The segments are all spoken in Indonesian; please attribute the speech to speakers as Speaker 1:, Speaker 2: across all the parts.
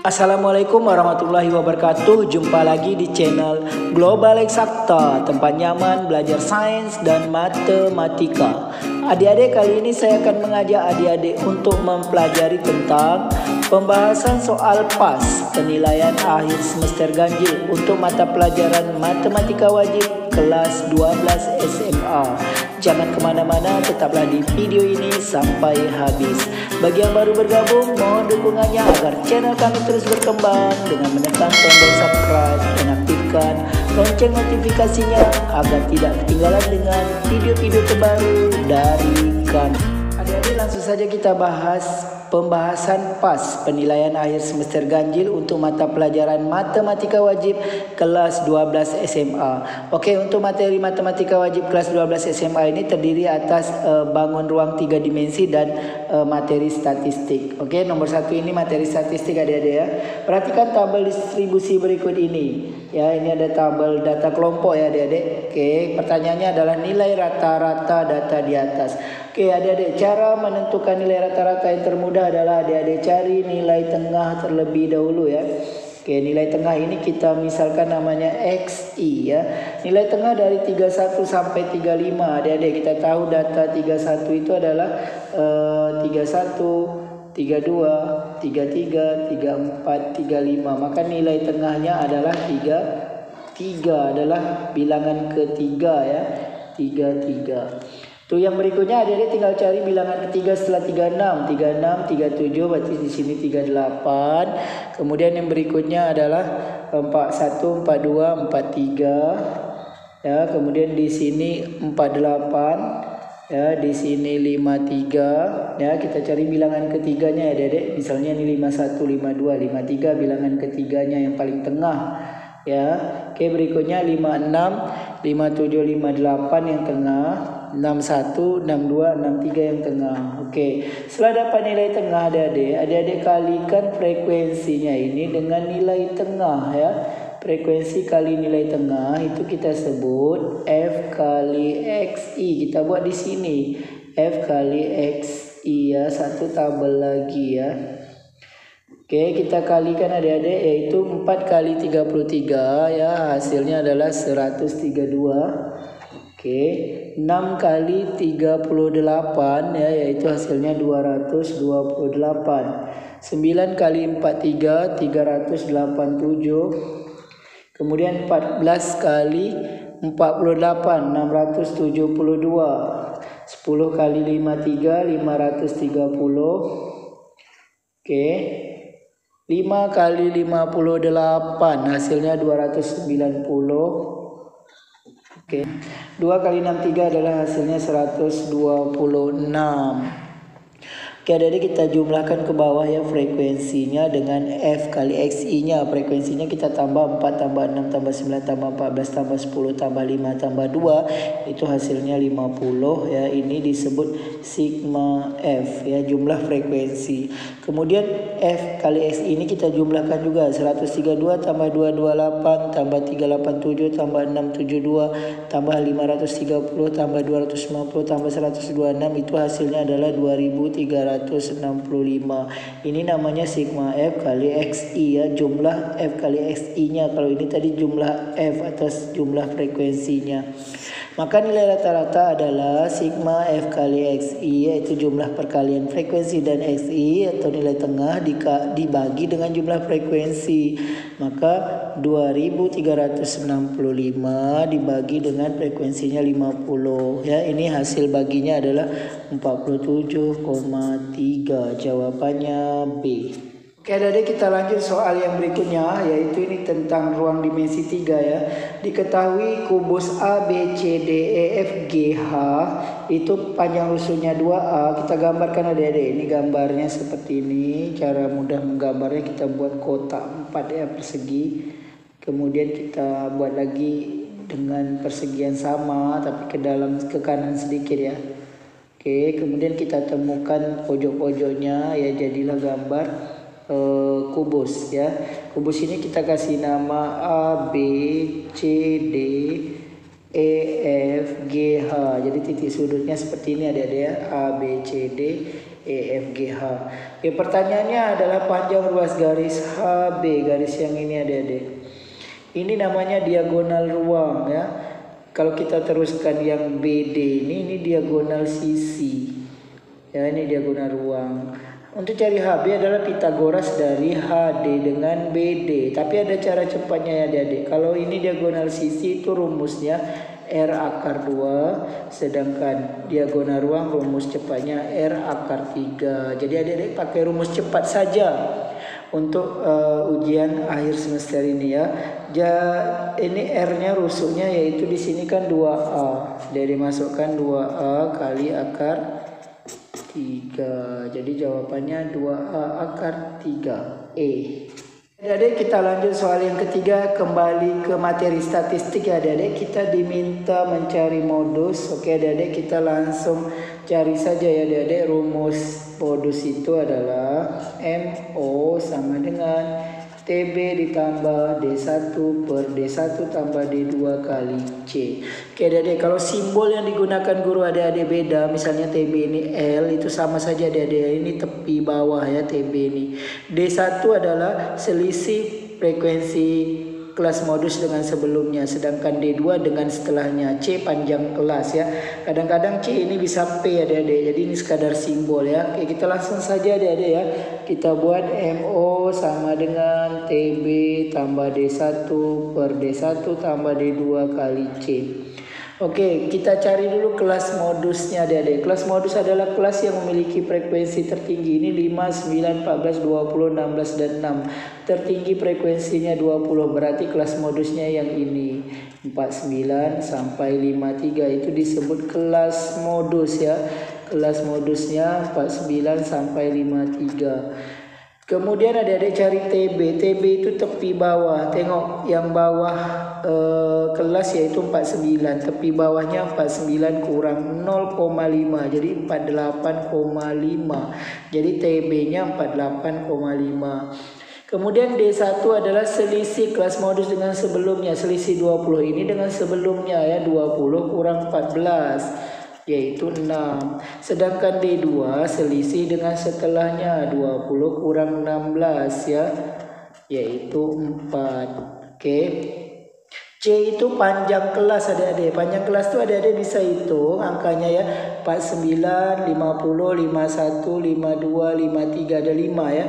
Speaker 1: Assalamualaikum warahmatullahi wabarakatuh. Jumpa lagi di channel Global Eksakta, tempat nyaman belajar sains dan matematika. Adik-adik, kali ini saya akan mengajak adik-adik untuk mempelajari tentang pembahasan soal PAS, penilaian akhir semester ganjil untuk mata pelajaran matematika wajib kelas 12 SMA. Jangan kemana-mana, tetaplah di video ini sampai habis. Bagi yang baru bergabung, mohon dukungannya agar channel kami terus berkembang dengan menekan tombol subscribe dan aktifkan lonceng notifikasinya agar tidak ketinggalan dengan video-video terbaru dari kami. Adik-adik, langsung saja kita bahas pembahasan PAS, penilaian akhir semester ganjil untuk mata pelajaran matematika wajib kelas 12 SMA. Oke, untuk materi matematika wajib kelas 12 SMA ini terdiri atas bangun ruang 3 dimensi dan materi statistik. Oke, nomor 1 ini materi statistik adik-adik ya. Perhatikan tabel distribusi berikut ini. Ya, ini ada tabel data kelompok ya adik-adik. Oke, pertanyaannya adalah nilai rata-rata data di atas. Oke adik-adik, cara menentukan nilai rata-rata yang termudah adalah adik-adik cari nilai tengah terlebih dahulu ya. Oke, nilai tengah ini kita misalkan namanya XI ya. Nilai tengah dari 31 sampai 35. Adik-adik, kita tahu data 31 itu adalah 31, 32, 33, 34, 35. Maka nilai tengahnya adalah 3 adalah bilangan ketiga ya. 33. Tuh yang berikutnya adik-adik tinggal cari bilangan ketiga setelah 36, 37, berarti di sini 38. Kemudian yang berikutnya adalah 41, 42, 43. Ya, kemudian di sini 48. Ya, di sini 53. Ya, kita cari bilangan ketiganya ya adik-adik. Misalnya ini 51, 52, 53 bilangan ketiganya yang paling tengah. Ya. Oke, berikutnya 56, 57, 58 yang tengah. 61, 62, 63 yang tengah. Oke, setelah dapat nilai tengah adik-adik kalikan frekuensinya ini dengan nilai tengah ya. Frekuensi kali nilai tengah itu kita sebut F kali XI. Kita buat di sini F kali XI ya, satu tabel lagi ya. Oke, kita kalikan adik-adik, yaitu 4 kali 33 ya, hasilnya adalah 132. Oke, 6 kali 38 ya, yaitu hasilnya 228. 9 kali 43 387. Kemudian 14 kali 48 672. 10 kali 53 530. Oke. 5 kali 58 hasilnya 290. Oke. 2 kali 63 adalah hasilnya 126. Oke, adik-adik kita jumlahkan ke bawah ya frekuensinya dengan F kali XI-nya. Frekuensinya kita tambah 4 tambah 6 tambah 9 tambah 14 tambah 10 tambah 5 tambah 2. Itu hasilnya 50 ya. Ini disebut sigma F ya, jumlah frekuensi. Kemudian F kali XI ini kita jumlahkan juga. 132 tambah 228 tambah 387 tambah 672 tambah 530 tambah 250 tambah 126. Itu hasilnya adalah 2365. Ini namanya sigma F kali XI ya, jumlah F kali XI-nya. Kalau ini tadi jumlah F atas jumlah frekuensinya. Maka nilai rata-rata adalah sigma F kali XI, yaitu jumlah perkalian frekuensi dan XI atau nilai tengah dibagi dengan jumlah frekuensi. Maka 2365 dibagi dengan frekuensinya 50 ya. Ini hasil baginya adalah 47,3. Jawabannya B. Oke adik-adik, kita lanjut soal yang berikutnya, yaitu ini tentang ruang dimensi 3 ya. Diketahui kubus A, B, C, D, E, F, G, H itu panjang rusuhnya 2A. Kita gambarkan adik-adik, ini gambarnya seperti ini. Cara mudah menggambarnya kita buat kotak 4 ya, persegi. Kemudian kita buat lagi dengan persegi yang sama tapi ke kanan sedikit ya. Oke, kemudian kita temukan pojok-pojoknya ya, jadilah gambar kubus ya. Kubus ini kita kasih nama A, B, C, D, E, F, G, H. Jadi titik sudutnya seperti ini adik-adik ya. A, B, C, D, E, F, G, H. Ya, pertanyaannya adalah panjang ruas garis HB, garis yang ini adik-adik. Ini namanya diagonal ruang ya. Kalau kita teruskan yang BD ini diagonal sisi. Ya, ini diagonal ruang. Untuk cari HB adalah Pitagoras dari HD dengan BD. Tapi ada cara cepatnya ya adik-adik. Kalau ini diagonal sisi itu rumusnya R akar 2. Sedangkan diagonal ruang rumus cepatnya R akar 3. Jadi adik-adik pakai rumus cepat saja untuk ujian akhir semester ini ya. Ini R-nya rusuknya yaitu di sini kan 2A. Jadi masukkan 2A kali akar 3. Jadi jawabannya 2A akar 3 E. Adik-adik kita lanjut soal yang ketiga, kembali ke materi statistik ya adik-adik. Kita diminta mencari modus. Oke adik-adik, kita langsung cari saja ya adik-adik. Rumus modus itu adalah MO sama dengan TB ditambah D1 per D1 tambah D2 kali C. Oke adik-adik, kalau simbol yang digunakan guru adik-adik beda, misalnya TB ini L, itu sama saja adik-adik, ini tepi bawah ya TB ini. D1 adalah selisih frekuensi kelas modus dengan sebelumnya, sedangkan D2 dengan setelahnya. C panjang kelas ya. Kadang-kadang C ini bisa P adik-adik, jadi ini sekadar simbol ya. Oke, kita langsung saja adik-adik ya. Kita buat MO sama dengan TB tambah D1 per D1 tambah D2 kali C. Oke, kita cari dulu kelas modusnya adik-adik. Kelas modus adalah kelas yang memiliki frekuensi tertinggi. Ini 5, 9, 14, 20, 16, dan 6. Tertinggi frekuensinya 20, berarti kelas modusnya yang ini. 49 sampai 53 itu disebut kelas modus ya. Kelas modusnya 49 sampai 53. Kemudian adik-adik cari TB. TB itu tepi bawah. Tengok yang bawah kelas yaitu 49. Tepi bawahnya 49 kurang 0,5. Jadi 48,5. Jadi TB-nya 48,5. Kemudian D1 adalah selisih kelas modus dengan sebelumnya. Selisih 20 ini dengan sebelumnya ya. 20 kurang 14. Yaitu 6. Sedangkan D2 selisih dengan setelahnya 20 kurang 16 ya, yaitu 4. Oke. C itu panjang kelas adik-adik. Panjang kelas itu adik-adik bisa hitung angkanya ya. 49, 50, 51, 52, 53, ada 5 ya.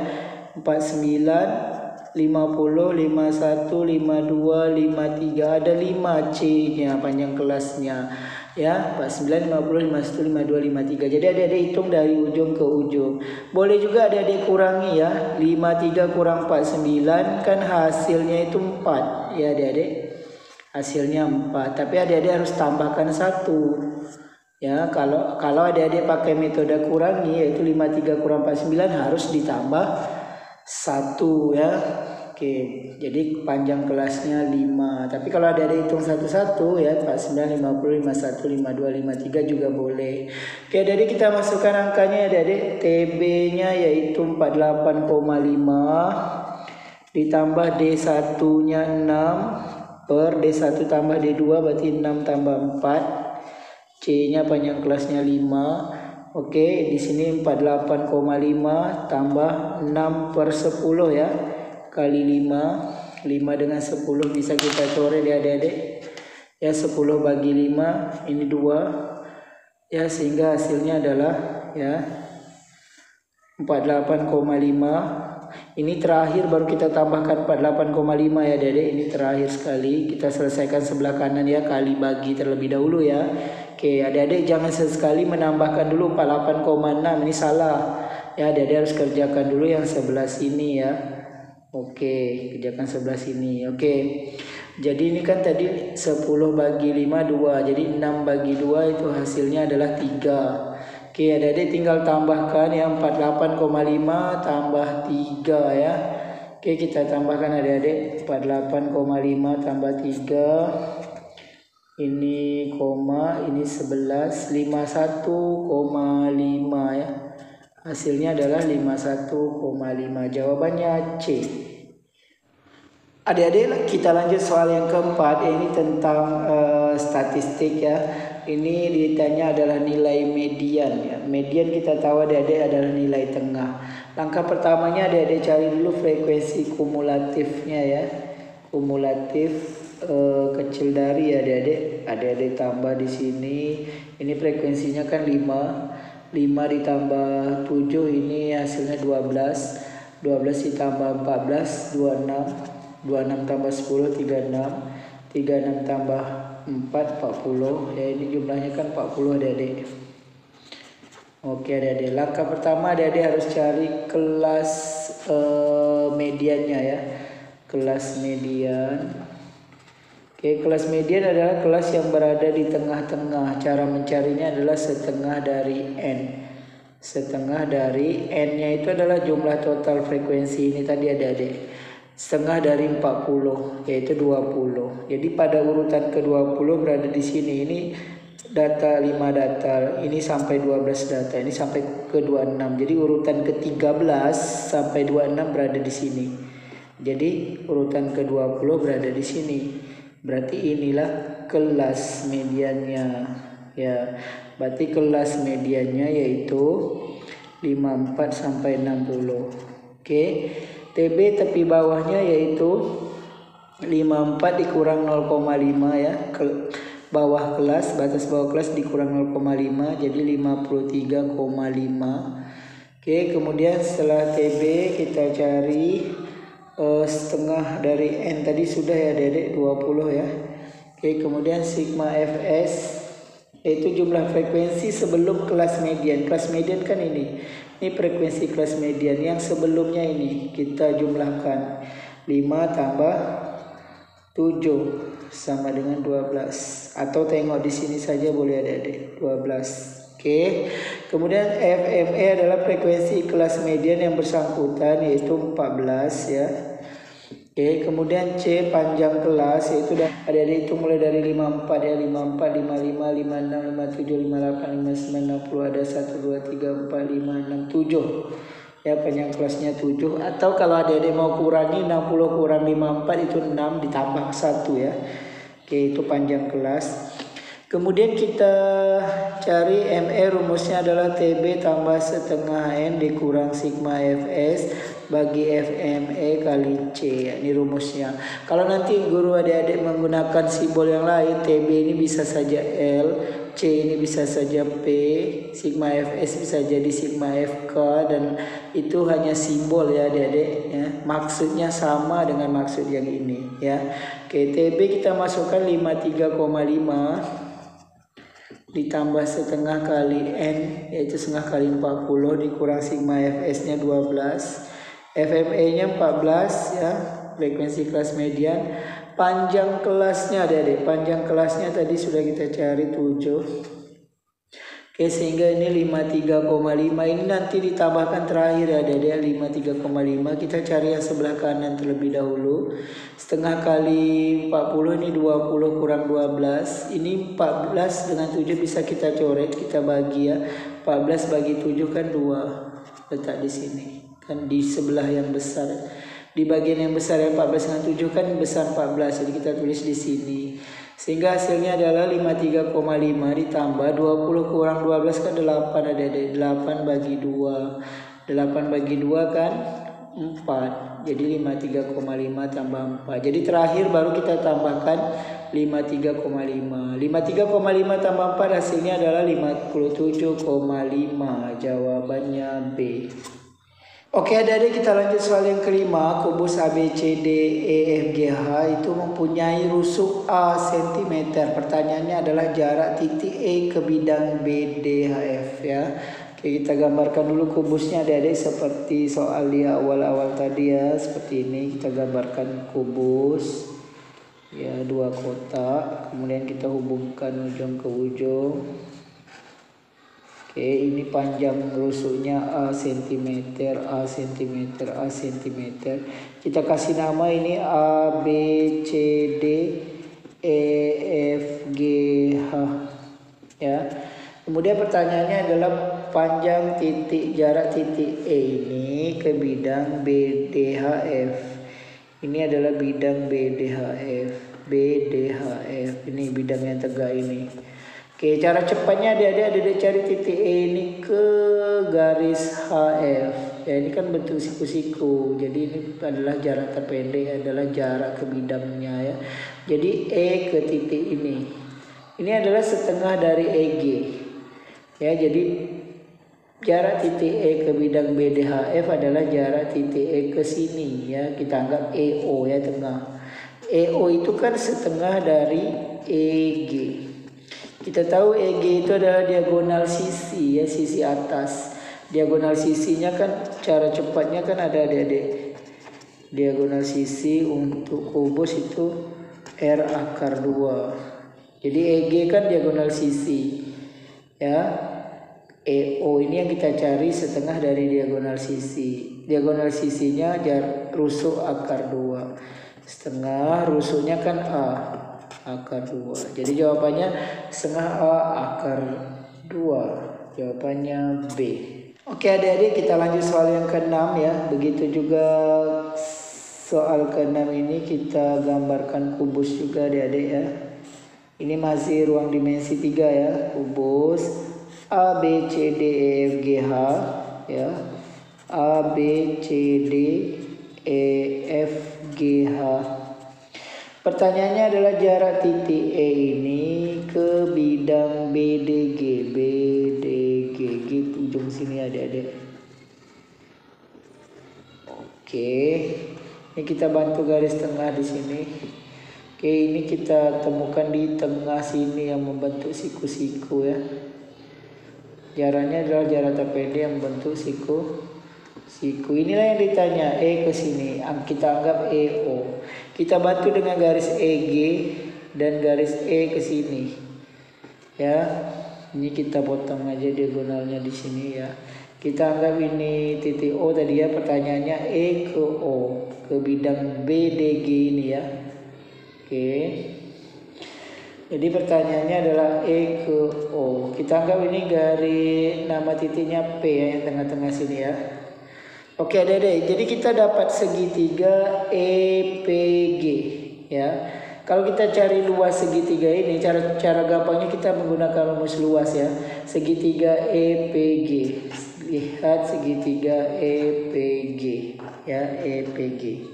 Speaker 1: 49, 50, 51, 52, 53, ada 5 C-nya panjang kelasnya. Ya, 49, 50, 51, 52, 53. Jadi adik-adik hitung dari ujung ke ujung. Boleh juga adik-adik kurangi ya. 53 kurang 49 kan hasilnya itu 4. Ya adik-adik. Hasilnya 4. Tapi adik-adik harus tambahkan 1. Ya, kalau adik-adik pakai metode kurangi yaitu 53 kurang 49 harus ditambah 1 ya. Oke, jadi panjang kelasnya 5. Tapi kalau ada hitung satu-satu ya 49, 50, 51, 52, 53 juga boleh. Oke, jadi kita masukkan angkanya ya adik. TB-nya yaitu 48,5 ditambah D1-nya 6 per D1 tambah D2 berarti 6 tambah 4. C-nya panjang kelasnya 5. Oke, di sini 48,5 tambah 6 per 10 ya. Kali 5 dengan 10 bisa kita coret ya adik-adik ya. 10 bagi 5 ini 2 ya, sehingga hasilnya adalah ya 48,5. Ini terakhir baru kita tambahkan 48,5 ya adik-adik. Ini terakhir sekali, kita selesaikan sebelah kanan ya, kali bagi terlebih dahulu ya. Oke adik-adik, jangan sesekali menambahkan dulu 48,6, ini salah ya. Adik-adik harus kerjakan dulu yang sebelah sini ya. Oke, kerjakan sebelah sini. Oke. Jadi ini kan tadi 10 bagi 5 2. Jadi 6 bagi 2 itu hasilnya adalah 3. Oke, adik-adik tinggal tambahkan yang 48,5 tambah 3 ya. Oke, kita tambahkan adik-adik 48,5 tambah 3. Ini koma, ini 11, 51,5 ya. Hasilnya adalah 51,5. Jawabannya C. Adik-adik, kita lanjut soal yang keempat. Ini tentang statistik ya. Ini ditanya adalah nilai median ya. Median kita tahu adik-adik adalah nilai tengah. Langkah pertamanya adik-adik cari dulu frekuensi kumulatifnya ya. Kumulatif kecil dari ya adik-adik. Adik-adik tambah di sini. Ini frekuensinya kan 5. 5 ditambah 7 ini hasilnya 12. 12 ditambah 14 26. 26 tambah 10 36. 36 tambah 4 40 ya, ini jumlahnya kan 40 adik-adik. Oke adik-adik, langkah pertama adik-adik harus cari kelas mediannya ya, kelas median. Oke, kelas median adalah kelas yang berada di tengah-tengah. Cara mencarinya adalah setengah dari N. Setengah dari N-nya itu adalah jumlah total frekuensi ini tadi adik-adik. Setengah dari 40 yaitu 20. Jadi pada urutan ke-20 berada di sini. Ini data 5 data, ini sampai 12 data, ini sampai ke-26. Jadi urutan ke-13 sampai 26 berada di sini. Jadi urutan ke-20 berada di sini. Berarti inilah kelas mediannya ya. Berarti kelas mediannya yaitu 54 sampai 60. Oke. TB tepi bawahnya yaitu 54 dikurang 0,5 ya. Bawah kelas, batas bawah kelas dikurang 0,5 jadi 53,5. Oke, kemudian setelah TB kita cari setengah dari N tadi sudah ya Dedek 20 ya. Oke, kemudian sigma Fs yaitu jumlah frekuensi sebelum kelas median. Kelas median kan ini frekuensi kelas median yang sebelumnya ini kita jumlahkan 5 tambah 7 sama dengan 12 atau tengok di sini saja boleh adik-adik 12. Oke. Kemudian FME adalah frekuensi kelas median yang bersangkutan yaitu 14 ya. Oke, kemudian C panjang kelas yaitu adik-adik itu mulai dari 54 ya, 54, 55, 56, 57, 58, 59, 60 ada 1 2 3 4 5 6 7. Ya, panjang kelasnya 7 atau kalau adik-adik mau kurangi 60 kurang 54 itu 6 ditambah 1 ya. Oke, itu panjang kelas. Kemudian kita cari ME, rumusnya adalah TB tambah setengah N dikurang sigma Fs bagi FME kali C. Ini rumusnya. Kalau nanti guru adik-adik menggunakan simbol yang lain, TB ini bisa saja L, C ini bisa saja P, sigma Fs bisa jadi sigma Fk, dan itu hanya simbol ya adik-adik ya. Maksudnya sama dengan maksud yang ini ya. Oke, TB kita masukkan 53,5 ditambah setengah kali N yaitu setengah kali 40 dikurang sigma Fs nya 12, FME nya 14 ya, frekuensi kelas median. Panjang kelasnya adik-adik, panjang kelasnya tadi sudah kita cari 7. Oke, sehingga ini 53,5 ini nanti ditambahkan terakhir ya adik-adik, 53,5 kita cari yang sebelah kanan terlebih dahulu. Setengah kali 40 ini 20 kurang 12. Ini 14 dengan 7 bisa kita coret, kita bagi ya. 14 bagi 7 kan 2. Letak di sini. Kan di sebelah yang besar. Di bagian yang besar yang 14 dengan 7 kan besar 14. Jadi kita tulis di sini. Sehingga hasilnya adalah 53,5 ditambah 20 kurang 12 kan 8 adik-adik. 8 bagi 2. 8 bagi 2 kan 4. Jadi 53,5 tambah 4. Jadi terakhir baru kita tambahkan 53,5. 53,5 tambah 4 hasilnya adalah 57,5. Jawabannya B. Oke adik-adik, kita lanjut soal yang kelima. Kubus ABCDEFGH itu mempunyai rusuk A cm. Pertanyaannya adalah jarak titik E ke bidang BDHF ya. Oke, kita gambarkan dulu kubusnya adik-adik seperti soal di awal-awal tadi ya. Seperti ini kita gambarkan kubus ya, 2 kotak. Kemudian kita hubungkan ujung ke ujung. Oke, ini panjang rusuknya A cm, A cm, A cm. Kita kasih nama ini A, B, C, D, E, F, G, H. Ya. Kemudian pertanyaannya adalah panjang jarak titik E ini ke bidang BDHF. Ini adalah bidang BDHF. BDHF. Ini bidang yang tegak ini. Oke, cara cepatnya adik-adik cari titik E ini ke garis HF. Ya, ini kan bentuk siku-siku. Jadi ini adalah jarak terpendek, adalah jarak ke bidangnya ya. Jadi E ke titik ini. Ini adalah setengah dari EG. Ya, jadi jarak titik E ke bidang BDHF adalah jarak titik E ke sini ya. Kita anggap EO ya, tengah. EO itu kan setengah dari EG. Kita tahu EG itu adalah diagonal sisi ya, sisi atas. Diagonal sisinya kan cara cepatnya kan ada adik-adik. Diagonal sisi untuk kubus itu R akar 2. Jadi EG kan diagonal sisi. Ya. EO ini yang kita cari setengah dari diagonal sisi. Diagonal sisinya rusuk akar 2. Setengah rusuknya kan A akar 2. Jadi jawabannya setengah A akar 2. Jawabannya B. Oke adik-adik, kita lanjut soal yang ke-6 ya. Begitu juga soal ke-6 ini kita gambarkan kubus juga adik-adik ya. Ini masih ruang dimensi 3 ya. Kubus A, B, C, D, E, F, G, H ya. A, B, C, D, E, F, G, H. Pertanyaannya adalah jarak titik E ini ke bidang BDG. BDG ujung sini adik-adik. Oke. Ini kita bantu garis tengah di sini. Oke, ini kita temukan di tengah sini yang membentuk siku-siku ya. Jaraknya adalah jarak terpendek yang membentuk siku. Inilah yang ditanya, E ke sini, kita anggap EO. Kita bantu dengan garis EG dan garis E ke sini. Ya. Ini kita potong aja diagonalnya di sini ya. Kita anggap ini titik O tadi ya, pertanyaannya E ke O, ke bidang BDG ini ya. Oke. Jadi pertanyaannya adalah E ke O. Kita anggap ini garis nama titiknya P ya, yang tengah-tengah sini ya. Oke adik-adik, jadi kita dapat segitiga EPG ya. Kalau kita cari luas segitiga ini, cara gampangnya kita menggunakan rumus luas ya. Segitiga EPG. Lihat segitiga EPG ya, EPG.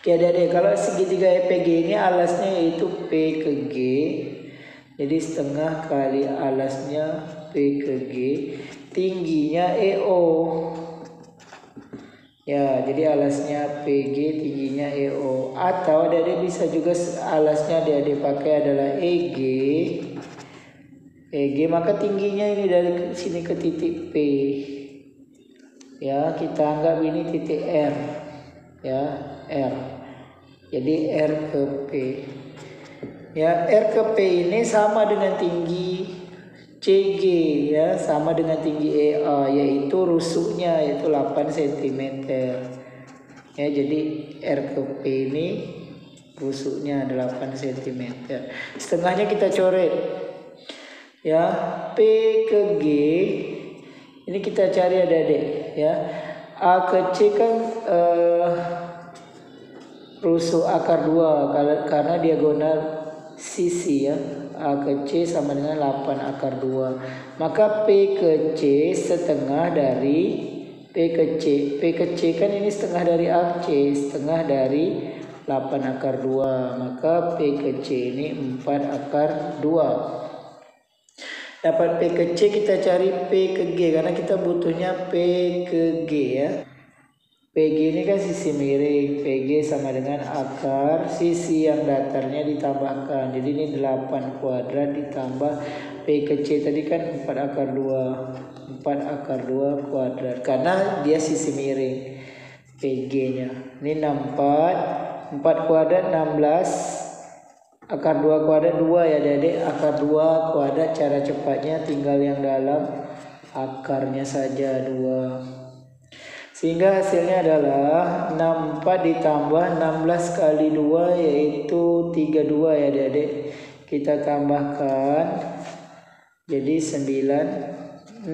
Speaker 1: Oke adik-adik, kalau segitiga EPG ini alasnya yaitu P ke G. Jadi setengah kali alasnya P ke G. Tingginya EO. Ya, jadi alasnya PG, tingginya EO. Atau adik-adik bisa juga alasnya adik-adik pakai adalah EG. EG maka tingginya ini dari sini ke titik P. Ya, kita anggap ini titik R. Ya, R. Jadi R ke P. Ya, R ke P ini sama dengan tinggi CG ya, sama dengan tinggi EA, yaitu rusuknya yaitu 8 cm. Ya, jadi R ke P ini rusuknya 8 cm. Setengahnya kita coret. Ya, P ke G ini kita cari adik-adik ya. A ke C kan rusuk akar 2 karena diagonal sisi ya. A ke C sama dengan 8 akar 2. Maka P ke C setengah dari P ke C. P ke C kan ini setengah dari AC, setengah dari 8 akar 2. Maka P ke C ini 4 akar 2. Dapat P ke C, kita cari P ke G karena kita butuhnya P ke G ya. PG ini kan sisi miring, PG sama dengan akar sisi yang datarnya ditambahkan. Jadi ini 8 kuadrat ditambah P ke C tadi kan 4 akar 2. 4 akar 2 kuadrat. Karena dia sisi miring PG-nya. Ini 64. 4 kuadrat 16. Akar 2 kuadrat 2 ya adik-adik. Akar 2 kuadrat cara cepatnya tinggal yang dalam akarnya saja 2. Sehingga hasilnya adalah 64 ditambah 16 kali 2 yaitu 32 ya adik-adik. Kita tambahkan jadi 96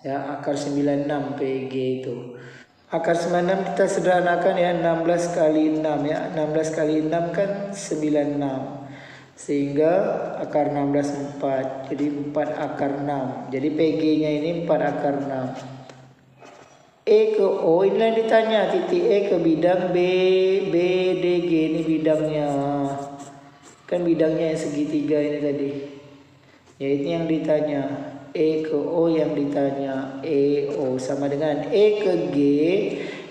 Speaker 1: ya, akar 96 PG itu. Akar 96 kita sederhanakan ya, 16 kali 6 ya. 16 kali 6 kan 96. Sehingga akar 16 4. Jadi 4 akar 6. Jadi PG-nya ini 4 akar 6. E ke O, inilah yang ditanya. Titik E ke bidang B, B, D, G. Ini bidangnya. Kan bidangnya yang segitiga ini tadi. Ya ini yang ditanya. E ke O yang ditanya. E, O sama dengan E ke G.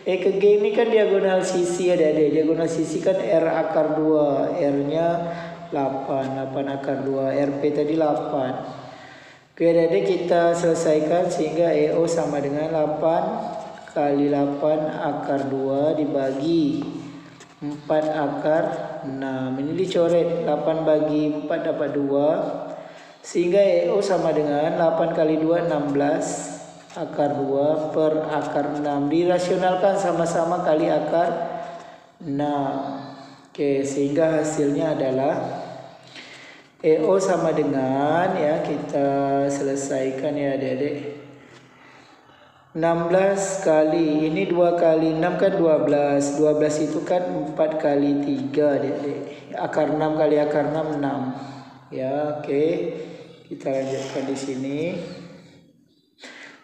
Speaker 1: E ke G ini kan diagonal sisi ada. Diagonal sisi kan R akar 2. R-nya 8. 8 akar 2. RP tadi 8. Oke adik kita selesaikan sehingga EO sama dengan 8 kali 8 akar 2 dibagi 4 akar 6. Ini dicoret. 8 bagi 4 dapat 2. Sehingga EO sama dengan 8 kali 2 16 akar 2 per akar 6. Dirasionalkan sama-sama kali akar 6. Oke, sehingga hasilnya adalah EO sama dengan ya, kita selesaikan ya adik-adik. 16 kali ini 2 kali 6 kan 12. 12 itu kan 4 kali 3 adik-adik. Akar 6 kali akar 6 6. Ya, oke. Kita lanjutkan di sini.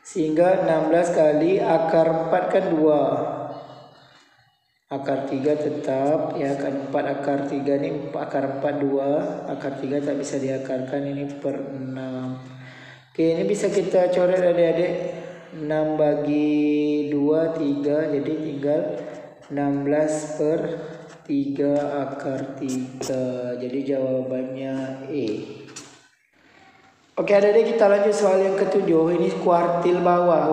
Speaker 1: Sehingga 16 kali akar 4 kan 2. Akar 3 tetap ya kan, 4 akar 3 ini akar 4 2. Akar 3 tak bisa diakarkan, ini per 6. Oke, ini bisa kita coret adik-adik. 6 bagi 2 3. Jadi tinggal 16 per 3 akar 3. Jadi jawabannya E. Oke adik-adik kita lanjut soal yang ketujuh. Ini kuartil bawah.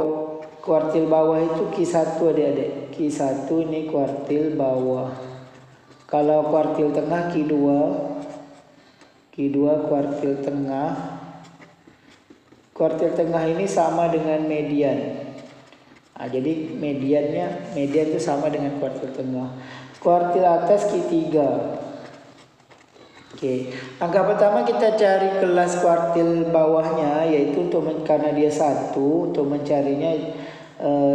Speaker 1: Kuartil bawah itu Q1 adik-adik. Q1 ini kuartil bawah. Kalau kuartil tengah Q2. Q2 kuartil tengah. Kuartil tengah ini sama dengan median. Nah, jadi median itu sama dengan kuartil tengah. Kuartil atas Q3. Oke, angka pertama kita cari kelas kuartil bawahnya, yaitu karena dia 1, untuk mencarinya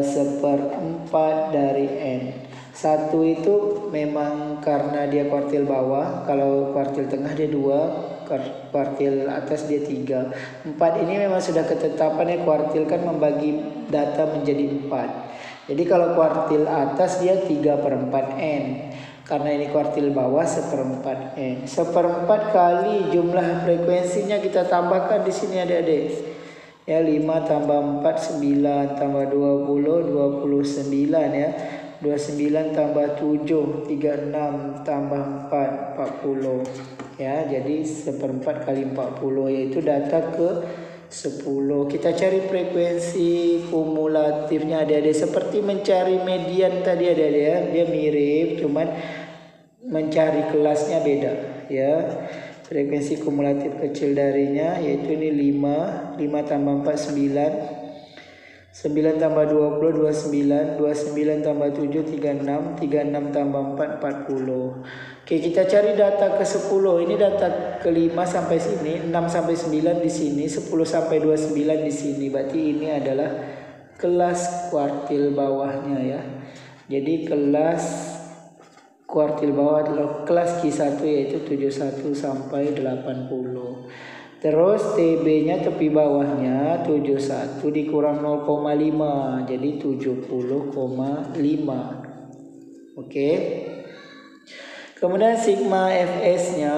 Speaker 1: 1/4 dari N. 1 itu memang karena dia kuartil bawah, kalau kuartil tengah dia 2, kuartil atas dia 3. 4 ini memang sudah ketetapan ya, kuartil kan membagi data menjadi 4. Jadi kalau kuartil atas dia 3/4 N. Karena ini kuartil bawah 1/4 N. 1/4 kali jumlah frekuensinya kita tambahkan di sini adik-adik. Ya 5 tambah 4 9 tambah 20 29 ya. 29 tambah 7 36 tambah 4 40. Ya, jadi 1/4 kali 40 yaitu data ke 10. Kita cari frekuensi kumulatifnya adik-adik, seperti mencari median tadi adik-adik ya. Dia mirip, cuman mencari kelasnya beda ya. Frekuensi kumulatif kecil darinya yaitu ini 5 tambah 4 9. 9 tambah 20 29. 29 tambah 7 36. 36 tambah 4 40. Oke, kita cari data ke 10. Ini data ke 5 sampai sini, 6 sampai 9 di sini, 10 sampai 29 di sini. Berarti ini adalah kelas kuartil bawahnya ya. Jadi kelas kuartil bawah adalah kelas Q1 yaitu 71 sampai 80. Terus TB-nya tepi bawahnya 71 dikurang 0,5 jadi 70,5. Oke. Kemudian sigma Fs-nya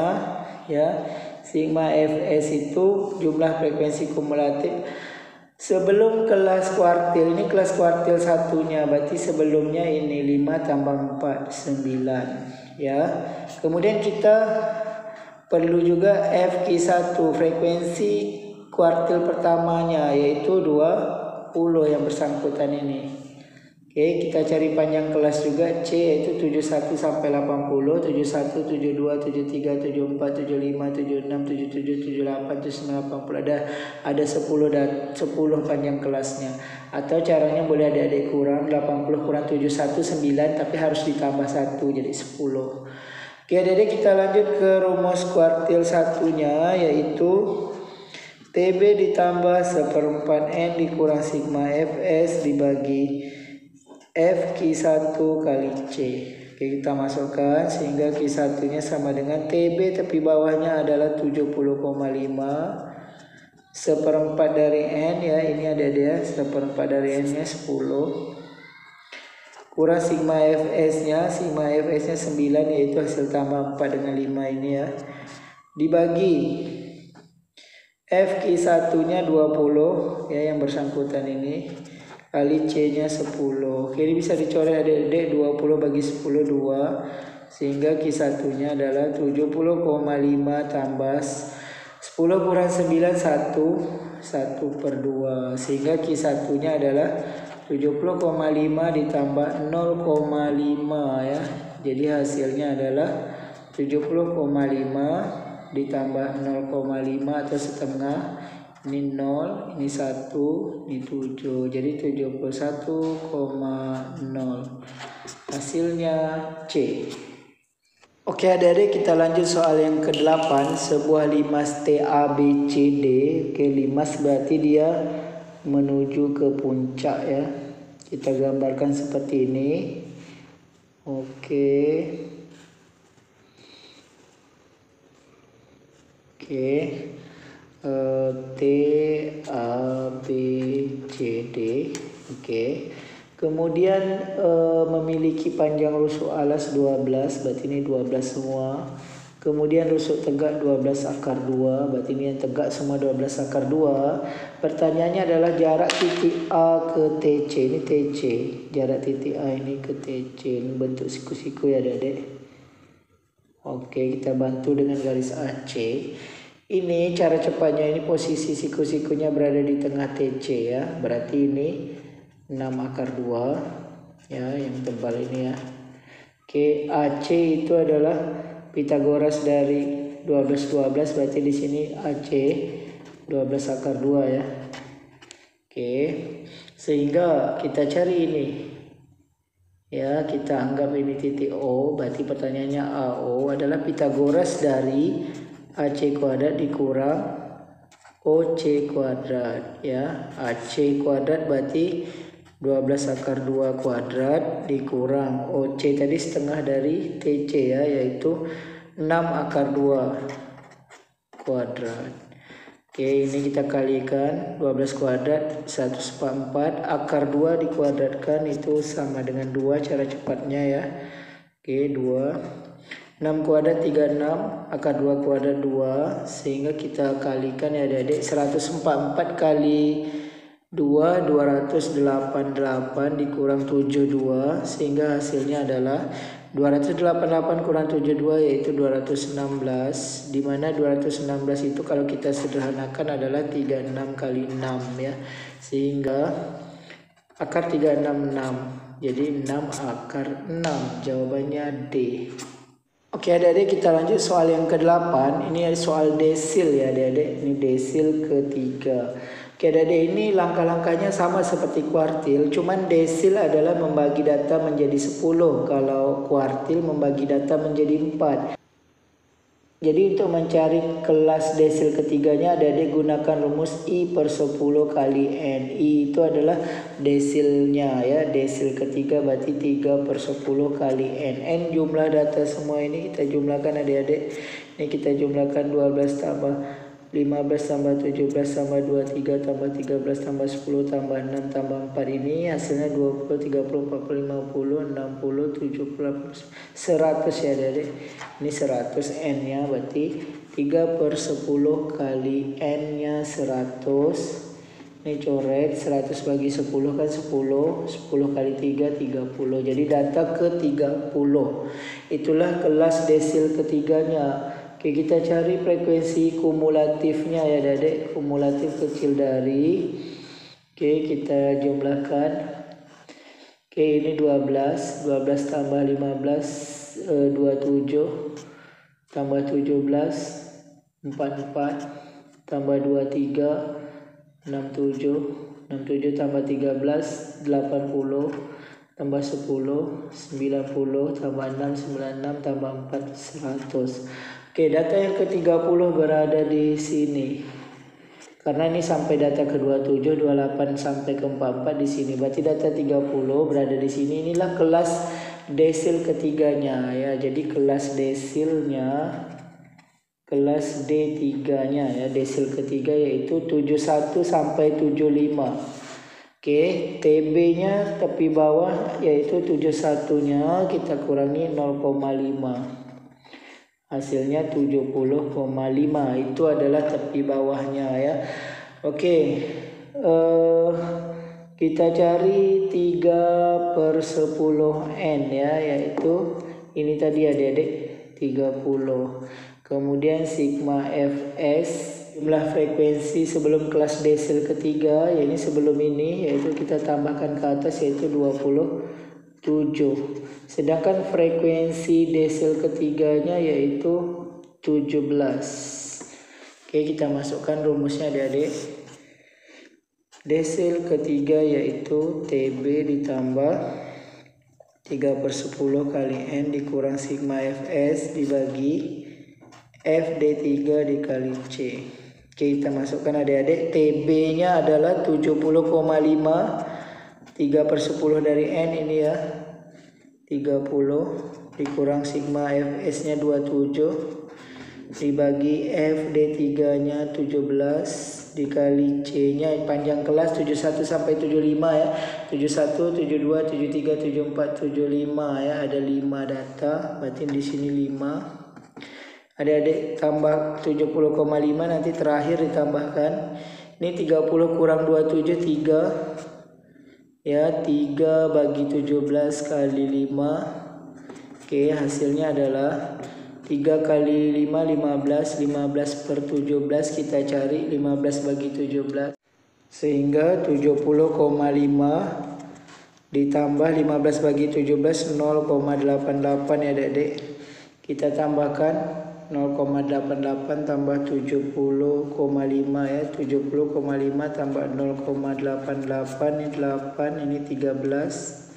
Speaker 1: ya. Sigma Fs itu jumlah frekuensi kumulatif sebelum kelas kuartil. Ini kelas kuartil satunya, berarti sebelumnya ini 5 tambah 4 9 ya. Kemudian kita perlu juga Fq1 frekuensi kuartil pertamanya yaitu 20 yang bersangkutan ini. Oke, kita cari panjang kelas juga C yaitu 71 sampai 80, 71, 72, 73, 74, 75, 76, 77, 78, 79, 80. Ada 10 panjang kelasnya. Atau caranya boleh adik-adik kurang 80 kurang 71 9 tapi harus ditambah 1 jadi 10. Oke, adik-adik kita lanjut ke rumus kuartil satunya yaitu TB ditambah 1/4 N dikurang sigma Fs dibagi F Q1 kali C. Oke, kita masukkan sehingga Q1 nya sama dengan TB tapi bawahnya adalah 70,5 seperempat dari N ya, ini ada dia seperempat dari N nya 10 kurang sigma Fs nya 9 yaitu hasil tambah 4 dengan 5 ini ya, dibagi F Q1 nya 20 ya yang bersangkutan ini kali C nya 10. Oke, ini bisa dicoret adik-adik, 20 bagi 10 2 sehingga Q1 nya adalah 70,5 tambah 10 kurang 9 1 per 2 sehingga Q1 nya adalah 70,5 ditambah 0,5 ya. Jadi hasilnya adalah 70,5 ditambah 0,5 atau setengah. Ini 0, ini 1, ini 7. Jadi 71,0. Hasilnya C. Oke adik-adik, kita lanjut soal yang ke-8. Sebuah limas TABCD. Oke, limas berarti dia menuju ke puncak ya. Kita gambarkan seperti ini. Oke. T A B C D. Oke. Kemudian memiliki panjang rusuk alas 12, berarti ini 12 semua. Kemudian rusuk tegak 12 akar 2, berarti ini yang tegak semua 12 akar 2. Pertanyaannya adalah jarak titik A ke TC. Ini TC, jarak titik A ini ke TC. Ini bentuk siku-siku ya adik-adik. Oke, kita bantu dengan garis AC. Ini cara cepatnya, ini posisi siku-sikunya berada di tengah TC ya. Berarti ini 6 akar 2 ya, yang tebal ini ya. Oke, AC itu adalah Pitagoras dari 12 berarti di sini AC 12 akar 2 ya. Oke. Sehingga kita cari ini. Ya, kita anggap ini titik O, berarti pertanyaannya AO adalah Pitagoras dari AC kuadrat dikurang OC kuadrat ya. AC kuadrat berarti 12 akar 2 kuadrat dikurang OC tadi setengah dari TC ya, yaitu 6 akar 2 kuadrat. Oke, ini kita kalikan 12 kuadrat 144, akar 2 dikuadratkan itu sama dengan 2 cara cepatnya ya. Oke, 2 6 kuadrat 36, akar 2 kuadrat 2, sehingga kita kalikan ya adik-adik, 144 kali 2 288 dikurang 72 sehingga hasilnya adalah 288 kurang 72 yaitu 216, di mana 216 itu kalau kita sederhanakan adalah 36 kali 6 ya, sehingga akar 366, jadi 6 akar 6, jawabannya D. Oke adik-adik, kita lanjut soal yang ke-8. Ini ada soal desil ya adik-adik, ini desil ketiga. Oke adik-adik, ini langkah-langkahnya sama seperti kuartil, cuman desil adalah membagi data menjadi 10, kalau kuartil membagi data menjadi 4. Jadi untuk mencari kelas desil ketiganya adik-adik gunakan rumus I/10 kali N. I itu adalah desilnya ya, desil ketiga berarti 3/10 kali N. N jumlah data semua ini kita jumlahkan adik-adik. Ini kita jumlahkan 12 tambah 15 tambah 17 tambah 23 tambah 13 tambah 10 tambah 6 tambah 4, ini hasilnya 20, 30, 40, 50, 60, 70, 100 ya adik-adik. Ini 100 N nya berarti 3/10 kali N nya 100. Ini coret 100 bagi 10 kan 10, 10 kali 3 30. Jadi data ke 30. Itulah kelas desil ketiganya. Oke, kita cari frekuensi kumulatifnya ya adik, kumulatif kecil dari. Oke, kita jumlahkan. Oke, ini 12 tambah 15 27 tambah 17 44 tambah 23 67 tambah 13 80 tambah 10 90 tambah 6 96 tambah 4 100. Oke, data yang ke-30 berada di sini. Karena ini sampai data ke 27, 28 sampai ke 44 di sini. Berarti data 30 berada di sini. Inilah kelas desil ketiganya ya. Jadi kelas desilnya, kelas D3-nya ya, desil ketiga yaitu 71 sampai 75. Oke, TB-nya tepi bawah yaitu 71-nya kita kurangi 0,5. Hasilnya 70,5. Itu adalah tepi bawahnya ya. Oke, kita cari 3/10N ya, yaitu ini tadi adik-adik 30. Kemudian sigma Fs, jumlah frekuensi sebelum kelas desil ketiga, ya ini sebelum ini, yaitu kita tambahkan ke atas yaitu 27. Sedangkan frekuensi desil ketiganya yaitu 17. Oke, kita masukkan rumusnya adik-adik. Desil ketiga yaitu TB ditambah 3/10 kali N dikurang sigma Fs dibagi FD3 dikali C. Oke, kita masukkan adik-adik. TB-nya adalah 70,5. 3/10 dari N ini ya, 30 dikurang sigma Fs nya 27 dibagi FD3 nya 17 dikali C nya panjang kelas 71 sampai 75 ya, 71, 72, 73, 74, 75 ya, ada 5 data, berarti di sini 5. Adik-adik tambah 70,5 nanti terakhir ditambahkan. Ini 30 kurang 27 3 ya, 3 bagi 17 kali 5. Oke, hasilnya adalah 3 kali 5 15, 15/17 kita cari 15 bagi 17. Sehingga 70,5 ditambah 15 bagi 17 0,88 ya adik-adik. Kita tambahkan 0,88 tambah 70,5 ya, 70,5 tambah 0,88 ini 8, ini 13,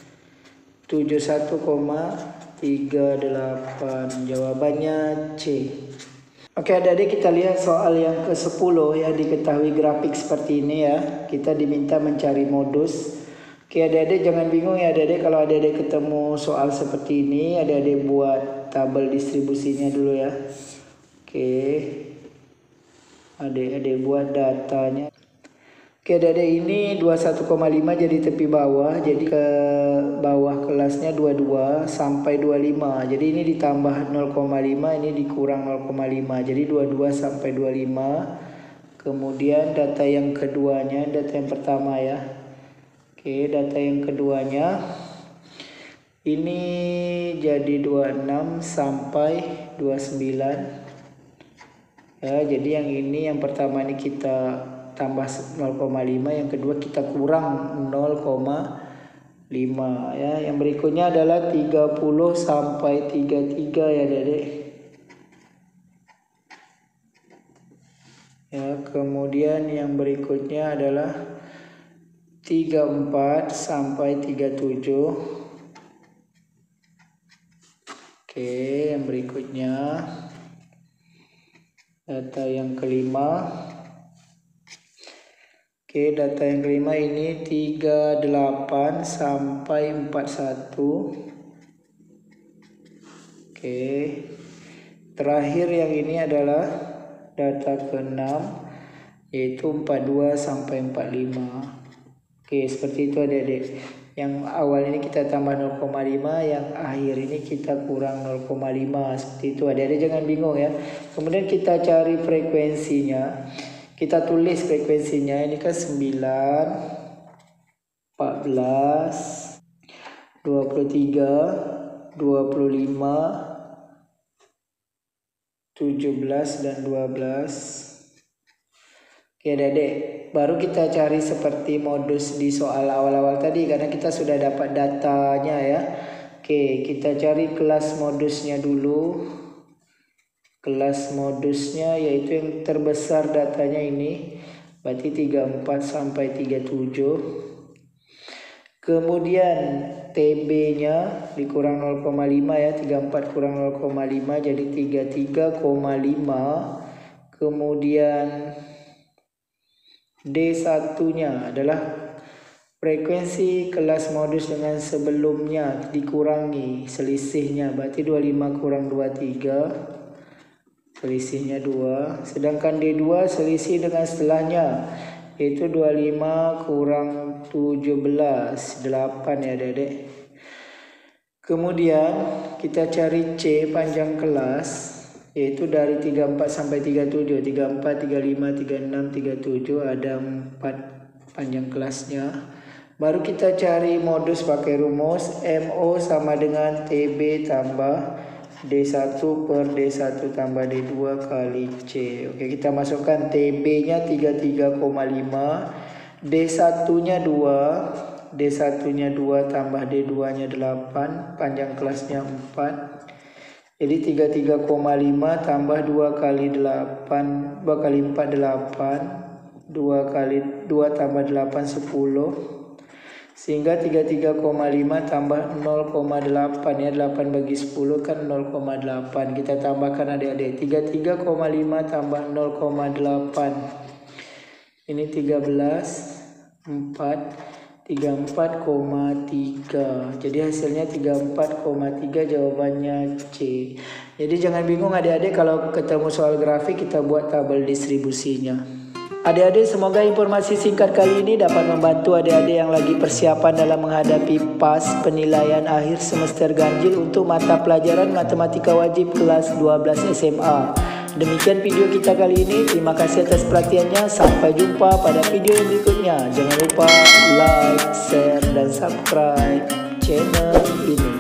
Speaker 1: 71,38. Jawabannya C. Oke adik-adik, kita lihat soal yang ke-10 ya. Diketahui grafik seperti ini ya, kita diminta mencari modus. Oke adik-adik, jangan bingung ya adik-adik, kalau adik-adik ketemu soal seperti ini, adik-adik buat tabel distribusinya dulu ya. Oke, adik-adik buat datanya. Oke adik-adik, ini 21,5 jadi tepi bawah, jadi ke bawah kelasnya 22 sampai 25. Jadi ini ditambah 0,5, ini dikurang 0,5, jadi 22 sampai 25. Kemudian data yang keduanya, data yang pertama ya. Oke, data yang keduanya ini jadi 26 sampai 29 ya. Jadi yang ini, yang pertama ini kita tambah 0,5, yang kedua kita kurang 0,5 ya. Yang berikutnya adalah 30 sampai 33 ya Dedek ya. Kemudian yang berikutnya adalah 34 sampai 37. Oke, yang berikutnya data yang kelima. Oke, data yang kelima ini 38 sampai 41. Oke. Terakhir yang ini adalah data ke-6 yaitu 42 sampai 45. Oke, seperti itu adik-adik. Yang awal ini kita tambah 0,5, yang akhir ini kita kurang 0,5. Seperti itu adik-adik, jangan bingung ya. Kemudian kita cari frekuensinya. Kita tulis frekuensinya, ini kan 9, 14, 23, 25, 17, dan 12. Oke adik-adik, baru kita cari seperti modus di soal awal-awal tadi, karena kita sudah dapat datanya ya. Oke, kita cari kelas modusnya dulu. Kelas modusnya yaitu yang terbesar datanya ini, berarti 34 sampai 37. Kemudian TB-nya dikurang 0,5 ya, 34 kurang 0,5 jadi 33,5. Kemudian D1-nya adalah frekuensi kelas modus dengan sebelumnya dikurangi selisihnya, berarti 25 kurang 23, selisihnya 2. Sedangkan D2 selisih dengan setelahnya, yaitu 25 kurang 17, 8 ya adik-adik. Kemudian kita cari C panjang kelas, yaitu dari 34 sampai 37, 34, 35, 36, 37, ada 4 panjang kelasnya. Baru kita cari modus pakai rumus MO sama dengan TB tambah D1 per D1 tambah D2 kali C. Oke, kita masukkan TB-nya 33,5, D1-nya 2, D1-nya 2 tambah D2-nya 8, panjang kelasnya 4. Jadi 33,5 tambah 2 kali 8, 2 kali 4 8, 2 kali 2 tambah 8 10. Sehingga 33,5 tambah 0,8 ya, 8 bagi 10 kan 0,8. Kita tambahkan adik-adik, 33,5 tambah 0,8. Ini 13, 4, 34,3. Jadi hasilnya 34,3, jawabannya C. Jadi jangan bingung adik-adik kalau ketemu soal grafik kita buat tabel distribusinya. Adik-adik, semoga informasi singkat kali ini dapat membantu adik-adik yang lagi persiapan dalam menghadapi PAS penilaian akhir semester ganjil untuk mata pelajaran matematika wajib kelas 12 SMA. Demikian video kita kali ini. Terima kasih atas perhatiannya. Sampai jumpa pada video yang berikutnya. Jangan lupa like, share, dan subscribe channel ini.